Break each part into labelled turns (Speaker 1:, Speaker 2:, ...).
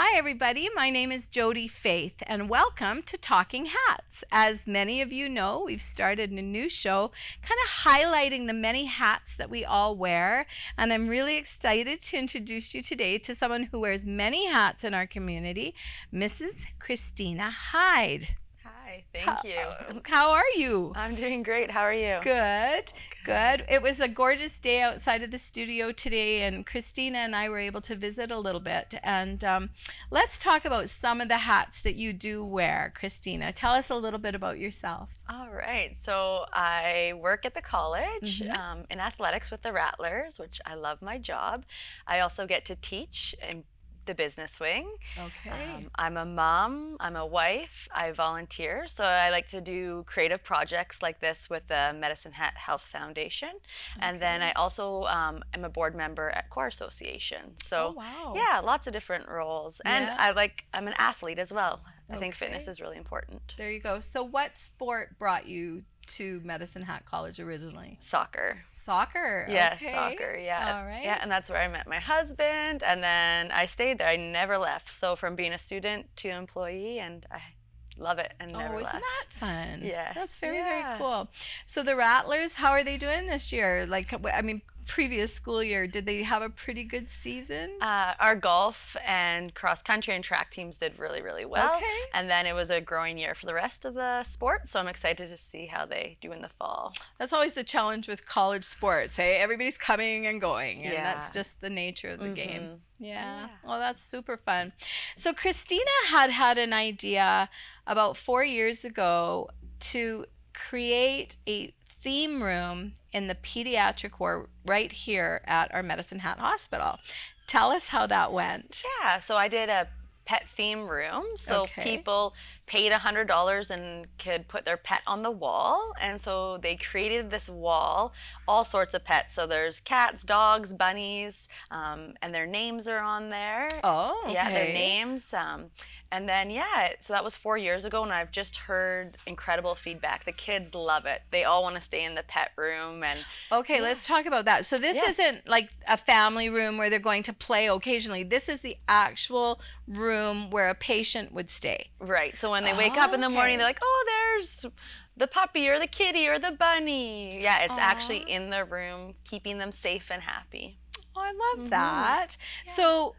Speaker 1: Hi, everybody. My name is Jody Faith, and welcome to Talking Hats. As many of you know, we've started a new show kind of highlighting the many hats that we all wear, and I'm really excited to introduce you today to someone who wears many hats in our community, Mrs. Christina Hyde.
Speaker 2: Hi, thank you.
Speaker 1: How are you?
Speaker 2: I'm doing great. How are you?
Speaker 1: Good, good. It was a gorgeous day outside of the studio today, and Christina and I were able to visit a little bit. And let's talk about some of the hats that you do wear, Christina. Tell us a little bit about yourself.
Speaker 2: All right. So I work at the college in athletics with the Rattlers, which I love my job. I also get to teach in the business wing.
Speaker 1: Okay.
Speaker 2: I'm a mom, I'm a wife, I volunteer, so I like to do creative projects like this with the Medicine Hat Health Foundation. And then I also am a board member at Core Association. So yeah, lots of different roles. And I'm an athlete as well. I think fitness is really important.
Speaker 1: There you go. So what sport brought you to Medicine Hat College originally?
Speaker 2: Soccer.
Speaker 1: Soccer?
Speaker 2: Yeah,
Speaker 1: okay.
Speaker 2: Soccer, yeah.
Speaker 1: All right.
Speaker 2: Yeah, and that's where I met my husband, and then I stayed there. I never left. So from being a student to employee, and I love it and never left.
Speaker 1: Isn't that fun?
Speaker 2: Yes.
Speaker 1: That's very cool. So the Rattlers, how are they doing this year? Previous school year, did they have a pretty good season?
Speaker 2: Our golf and cross country and track teams did really, really well.
Speaker 1: Okay.
Speaker 2: And then it was a growing year for the rest of the sports, so I'm excited to see how they do in the fall.
Speaker 1: That's always the challenge with college sports, hey? Everybody's coming and going, and that's just the nature of the game. Yeah. Well, that's super fun. So Christina had an idea about 4 years ago to create a theme room in the pediatric ward right here at our Medicine Hat Hospital. Tell us how that went.
Speaker 2: Yeah, so I did a pet theme room. So people paid $100 and could put their pet on the wall. And so they created this wall, all sorts of pets. So there's cats, dogs, bunnies, and their names are on there.
Speaker 1: Oh, okay.
Speaker 2: Yeah, their names. And then, so that was 4 years ago, and I've just heard incredible feedback. The kids love it. They all want to stay in the pet room. And
Speaker 1: let's talk about that. So this isn't like a family room where they're going to play occasionally. This is the actual room where a patient would stay.
Speaker 2: Right. So when they wake up in the morning, they're like, oh, there's the puppy or the kitty or the bunny. Yeah, it's actually in the room, keeping them safe and happy.
Speaker 1: Oh, I love that. Yeah. So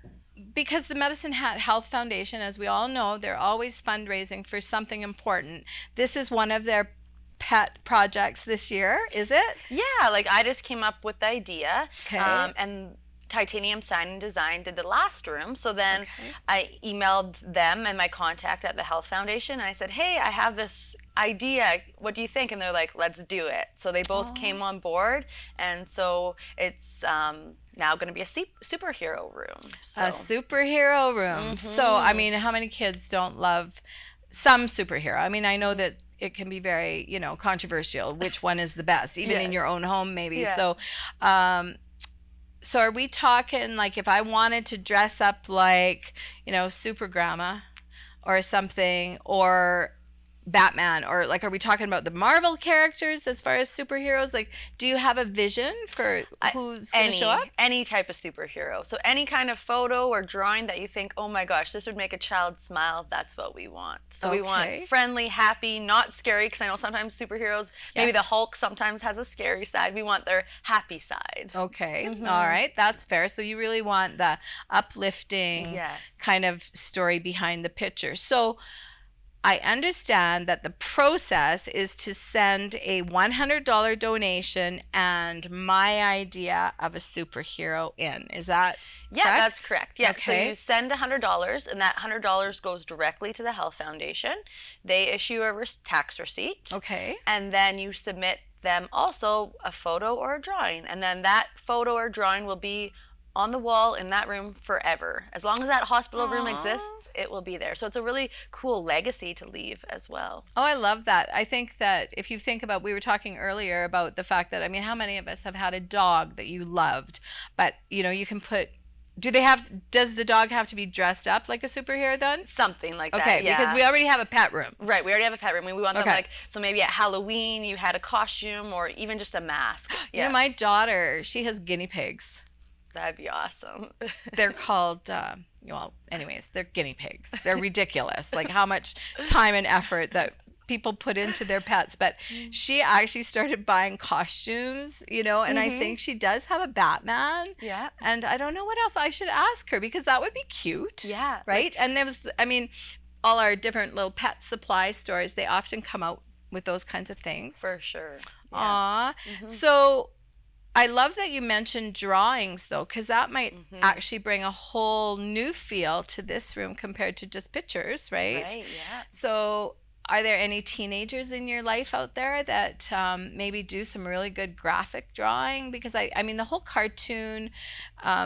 Speaker 1: because the Medicine Hat Health Foundation, as we all know, they're always fundraising for something important. This is one of their pet projects this year, is it?
Speaker 2: Yeah, like I just came up with the idea.
Speaker 1: Okay.
Speaker 2: And Titanium Sign and Design did the last room. So then I emailed them and my contact at the Health Foundation, and I said, hey, I have this idea. What do you think? And they're like, let's do it. So they both came on board, and so it's now going to be a superhero room. So.
Speaker 1: A superhero room. So, I mean, how many kids don't love some superhero? I mean, I know that it can be very, controversial. Which one is the best, even in your own home, maybe.
Speaker 2: Yeah.
Speaker 1: So are we talking like if I wanted to dress up like, Super Grandma or something, or Batman, or like, are we talking about the Marvel characters as far as superheroes? Like, do you have a vision for who's going to show up?
Speaker 2: Any type of superhero. So any kind of photo or drawing that you think, oh my gosh, this would make a child smile, that's what we want. So we want friendly, happy, not scary, because I know sometimes superheroes, maybe the Hulk sometimes has a scary side. We want their happy side.
Speaker 1: Okay. All right. That's fair. So you really want the uplifting kind of story behind the picture. So I understand that the process is to send a $100 donation and my idea of a superhero in. Is that correct?
Speaker 2: That's correct. Yeah. So you send $100, and that $100 goes directly to the Health Foundation. They issue a tax receipt.
Speaker 1: Okay.
Speaker 2: And then you submit them also a photo or a drawing. And then that photo or drawing will be on the wall in that room forever. As long as that hospital room exists, it will be there. So it's a really cool legacy to leave as well.
Speaker 1: Oh, I love that. I think that if you think about, we were talking earlier about the fact that, I mean, how many of us have had a dog that you loved, but you can put, does the dog have to be dressed up like a superhero then?
Speaker 2: Something like that.
Speaker 1: Okay, because we already have a pet room.
Speaker 2: Right, we already have a pet room. We want them so maybe at Halloween you had a costume or even just a mask. Yeah.
Speaker 1: My daughter, she has guinea pigs.
Speaker 2: That'd be awesome.
Speaker 1: They're called well, anyways, they're guinea pigs. They're ridiculous. Like how much time and effort that people put into their pets. But she actually started buying costumes, you know, and I think she does have a Batman.
Speaker 2: Yeah.
Speaker 1: And I don't know what else I should ask her, because that would be cute.
Speaker 2: Yeah.
Speaker 1: Right? And there was, I mean, all our different little pet supply stores, they often come out with those kinds of things.
Speaker 2: For sure. Yeah.
Speaker 1: Aw. So I love that you mentioned drawings, though, because that might actually bring a whole new feel to this room compared to just pictures, right?
Speaker 2: Right, yeah.
Speaker 1: So are there any teenagers in your life out there that maybe do some really good graphic drawing? Because I mean, the whole cartoon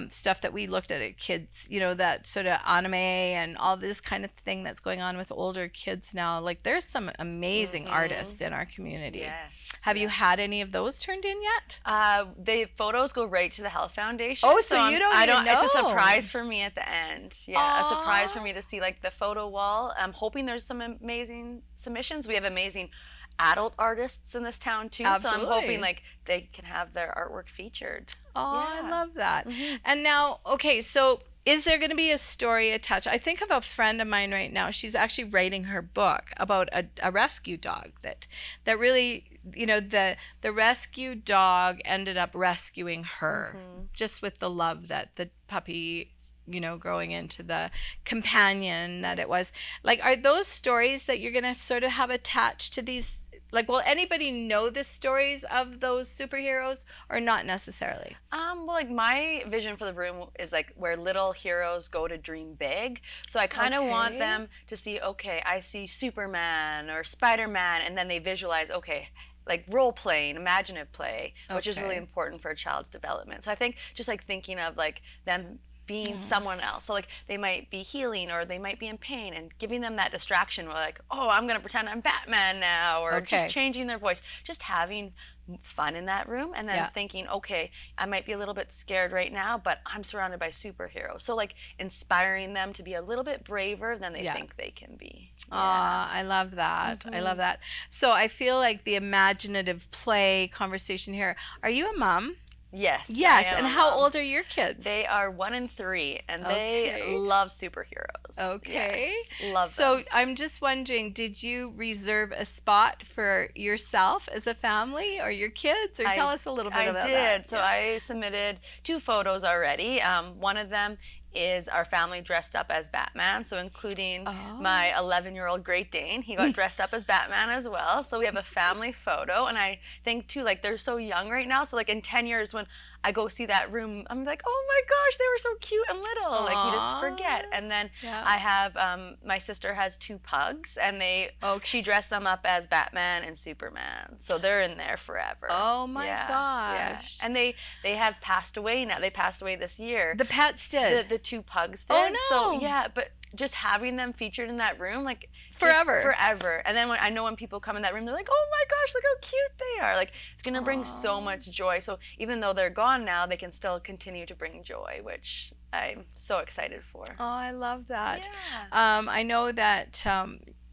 Speaker 1: stuff that we looked at kids, you know, that sort of anime and all this kind of thing that's going on with older kids now, like there's some amazing artists in our community.
Speaker 2: Yes.
Speaker 1: Have you had any of those turned in yet?
Speaker 2: The photos go right to the Health Foundation.
Speaker 1: Oh, so you don't even know.
Speaker 2: It's a surprise for me at the end. Yeah, a surprise for me to see like the photo wall. I'm hoping there's some amazing submissions. We have amazing adult artists in this town too.
Speaker 1: Absolutely.
Speaker 2: So I'm hoping like they can have their artwork featured.
Speaker 1: Oh,
Speaker 2: Yeah.
Speaker 1: I love that. And now, okay, so is there going to be a story attached? I think of a friend of mine right now. She's actually writing her book about a rescue dog that really, you know, the rescue dog ended up rescuing her just with the love that the puppy, you know, growing into the companion that it was. Like, are those stories that you're going to sort of have attached to these? Like, will anybody know the stories of those superheroes or not necessarily?
Speaker 2: Well, like my vision for the room is like where little heroes go to dream big. So I kind of want them to see, okay, I see Superman or Spider-Man, and then they visualize, okay, like role playing, imaginative play, which is really important for a child's development. So I think just like thinking of like them being someone else. So like they might be healing or they might be in pain, and giving them that distraction where like, oh, I'm going to pretend I'm Batman now, or just changing their voice, just having fun in that room, and then thinking, okay, I might be a little bit scared right now, but I'm surrounded by superheroes. So like inspiring them to be a little bit braver than they think they can be.
Speaker 1: I love that. I love that. So I feel like the imaginative play conversation here. Are you a mom?
Speaker 2: Yes.
Speaker 1: Yes. And how old are your kids?
Speaker 2: They are 1 and 3, and they love superheroes.
Speaker 1: Okay.
Speaker 2: Yes, love them.
Speaker 1: So I'm just wondering, did you reserve a spot for yourself as a family or your kids? Or tell us a little bit about that.
Speaker 2: I did. So I submitted 2 photos already. One of them is our family dressed up as Batman, so including my 11-year-old Great Dane. He got dressed up as Batman as well. So we have a family photo, and I think too, like they're so young right now, so like in 10 years when I go see that room, I'm like, oh my gosh, they were so cute and little. Like you just forget. And then I have my sister has 2 pugs, and she dressed them up as Batman and Superman. So they're in there forever.
Speaker 1: Oh my gosh.
Speaker 2: Yeah. And they have passed away now. They passed away this year.
Speaker 1: The pets did.
Speaker 2: The 2 pugs did.
Speaker 1: Oh no.
Speaker 2: So yeah, but just having them featured in that room, like
Speaker 1: forever.
Speaker 2: And then when people come in that room, they're like, oh my gosh, look how cute they are. Like it's gonna bring so much joy. So even though they're gone now, they can still continue to bring joy, which I'm so excited for.
Speaker 1: Oh, I love that.
Speaker 2: Yeah.
Speaker 1: I know that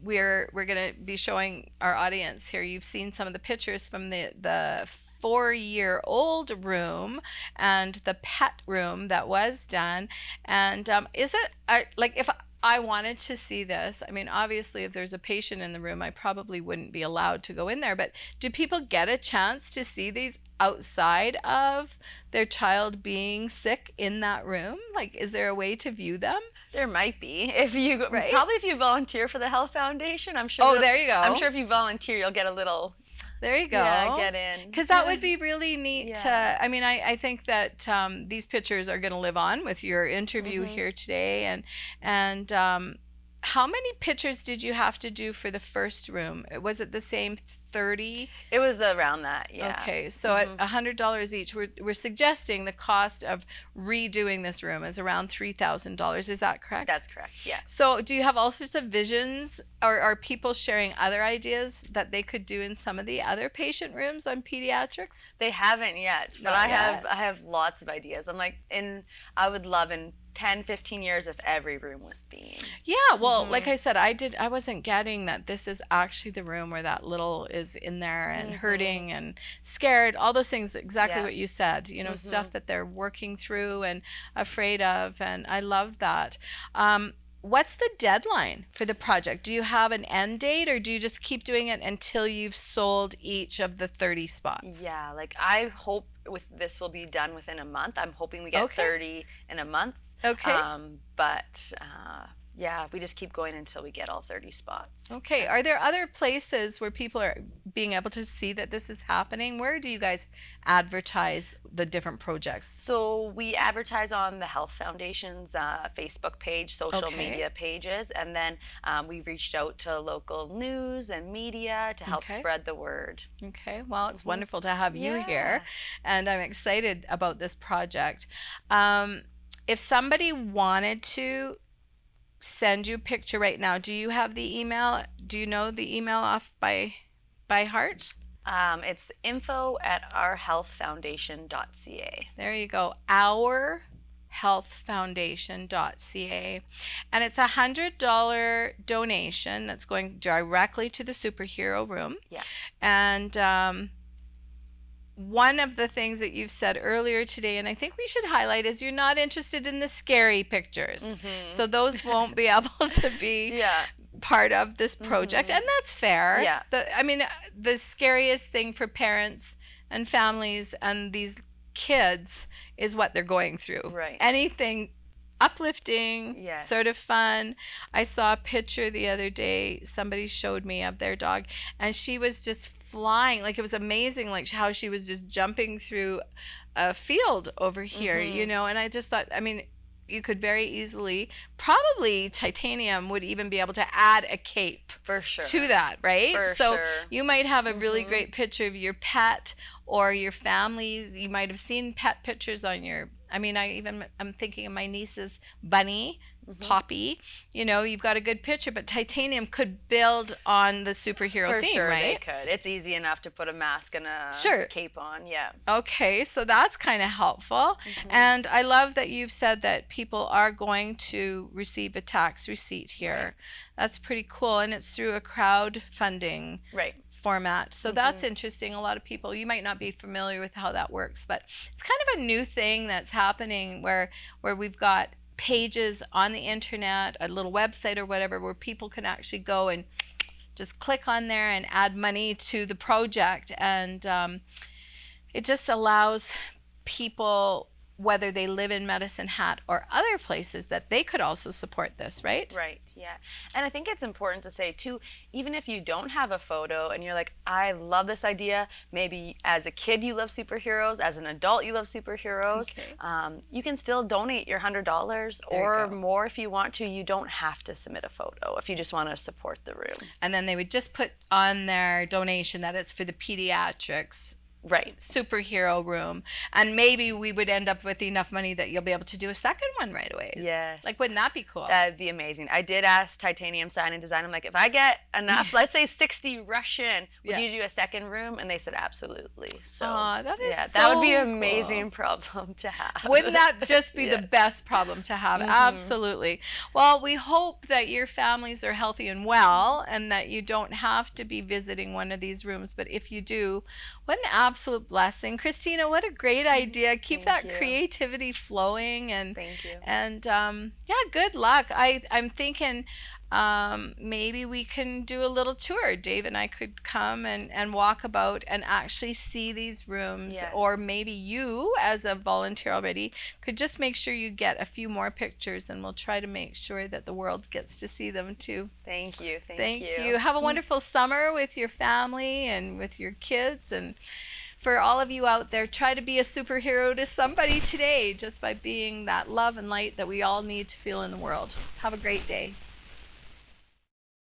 Speaker 1: we're going to be showing our audience here. You've seen some of the pictures from the 4-year-old room and the pet room that was done. And is it like, if I wanted to see this, I mean, obviously if there's a patient in the room, I probably wouldn't be allowed to go in there, but do people get a chance to see these outside of their child being sick in that room? Like, is there a way to view them?
Speaker 2: There might be. Probably if you volunteer for the Health Foundation, I'm sure.
Speaker 1: Oh, there you go.
Speaker 2: I'm sure if you volunteer, you'll get a little.
Speaker 1: There you go.
Speaker 2: Yeah, get in.
Speaker 1: Because that would be really neat. I mean, I think that these pictures are going to live on with your interview here today. And how many pictures did you have to do for the first room? Was it the same 30?
Speaker 2: It was around that, yeah.
Speaker 1: Okay, so at $100 each, we're suggesting the cost of redoing this room is around $3,000. Is that correct?
Speaker 2: That's correct, yeah.
Speaker 1: So do you have all sorts of visions, or are people sharing other ideas that they could do in some of the other patient rooms on pediatrics?
Speaker 2: They haven't yet, but I have lots of ideas. I'm like, I would love in 10, 15 years if every room was themed.
Speaker 1: Yeah, well, like I said, I wasn't getting that this is actually the room where that little is in there and hurting and scared, all those things, exactly what you said, you know, stuff that they're working through and afraid of, and I love that. What's the deadline for the project? Do you have an end date, or do you just keep doing it until you've sold each of the 30 spots?
Speaker 2: Yeah, like I hope with this will be done within a month. I'm hoping we get 30 in a month.
Speaker 1: Okay.
Speaker 2: Yeah, we just keep going until we get all 30 spots.
Speaker 1: Okay. Are there other places where people are being able to see that this is happening? Where do you guys advertise the different projects?
Speaker 2: So we advertise on the Health Foundation's Facebook page, social media pages, and then we reached out to local news and media to help spread the word.
Speaker 1: Okay. Well, it's wonderful to have you here, and I'm excited about this project. If somebody wanted to send you a picture right now, do you have the email? Do you know the email off by heart?
Speaker 2: It's info@ourhealthfoundation.ca.
Speaker 1: There you go. ourhealthfoundation.ca. And it's $100 donation that's going directly to the superhero room.
Speaker 2: Yeah.
Speaker 1: And one of the things that you've said earlier today, and I think we should highlight, is you're not interested in the scary pictures. So those won't be able to be part of this project. And that's fair.
Speaker 2: Yeah.
Speaker 1: The scariest thing for parents and families and these kids is what they're going through.
Speaker 2: Right.
Speaker 1: Anything uplifting, sort of fun. I saw a picture the other day, somebody showed me, of their dog, and she was just flying. Like, it was amazing, like how she was just jumping through a field over here, you know. And I just thought, I mean, you could very easily, probably Titanium would even be able to add a cape to that, right? So you might have a really great picture of your pet or your families. You might have seen pet pictures on your, I'm thinking of my niece's bunny, Poppy. You know, you've got a good picture, but Titanium could build on the superhero theme, right?
Speaker 2: They could. It's easy enough to put a mask and a cape on,
Speaker 1: Okay, so that's kind of helpful. And I love that you've said that people are going to receive a tax receipt here. That's pretty cool, and it's through a crowdfunding format. So that's interesting. A lot of people, you might not be familiar with how that works, but it's kind of a new thing that's happening where we've got pages on the internet, a little website or whatever, where people can actually go and just click on there and add money to the project. And it just allows people, whether they live in Medicine Hat or other places, that they could also support this, right?
Speaker 2: Right, yeah. And I think it's important to say too, even if you don't have a photo and you're like, I love this idea, maybe as a kid you love superheroes, as an adult you love superheroes, you can still donate your $100 or more if you want to. You don't have to submit a photo if you just want to support the room.
Speaker 1: And then they would just put on their donation that it's for the pediatrics superhero room, and maybe we would end up with enough money that you'll be able to do a second one right away.
Speaker 2: Yes.
Speaker 1: Like, wouldn't that be cool?
Speaker 2: That'd be amazing. I did ask Titanium Sign and Design, I'm like, if I get enough, let's say 60 Russian, would you do a second room? And they said absolutely. So
Speaker 1: that is
Speaker 2: that would be an amazing problem to have.
Speaker 1: Wouldn't that just be the best problem to have? Absolutely. Well, we hope that your families are healthy and well, and that you don't have to be visiting one of these rooms. But if you do, what an absolute blessing. Christina, what a great idea. Keep that creativity flowing, and
Speaker 2: thank you.
Speaker 1: And good luck. I'm thinking maybe we can do a little tour. Dave and I could come and walk about and actually see these rooms. Or maybe you, as a volunteer already, could just make sure you get a few more pictures, and we'll try to make sure that the world gets to see them too.
Speaker 2: Thank you.
Speaker 1: Thank you. Have a wonderful summer with your family and with your kids. And for all of you out there, try to be a superhero to somebody today, just by being that love and light that we all need to feel in the world. Have a great day.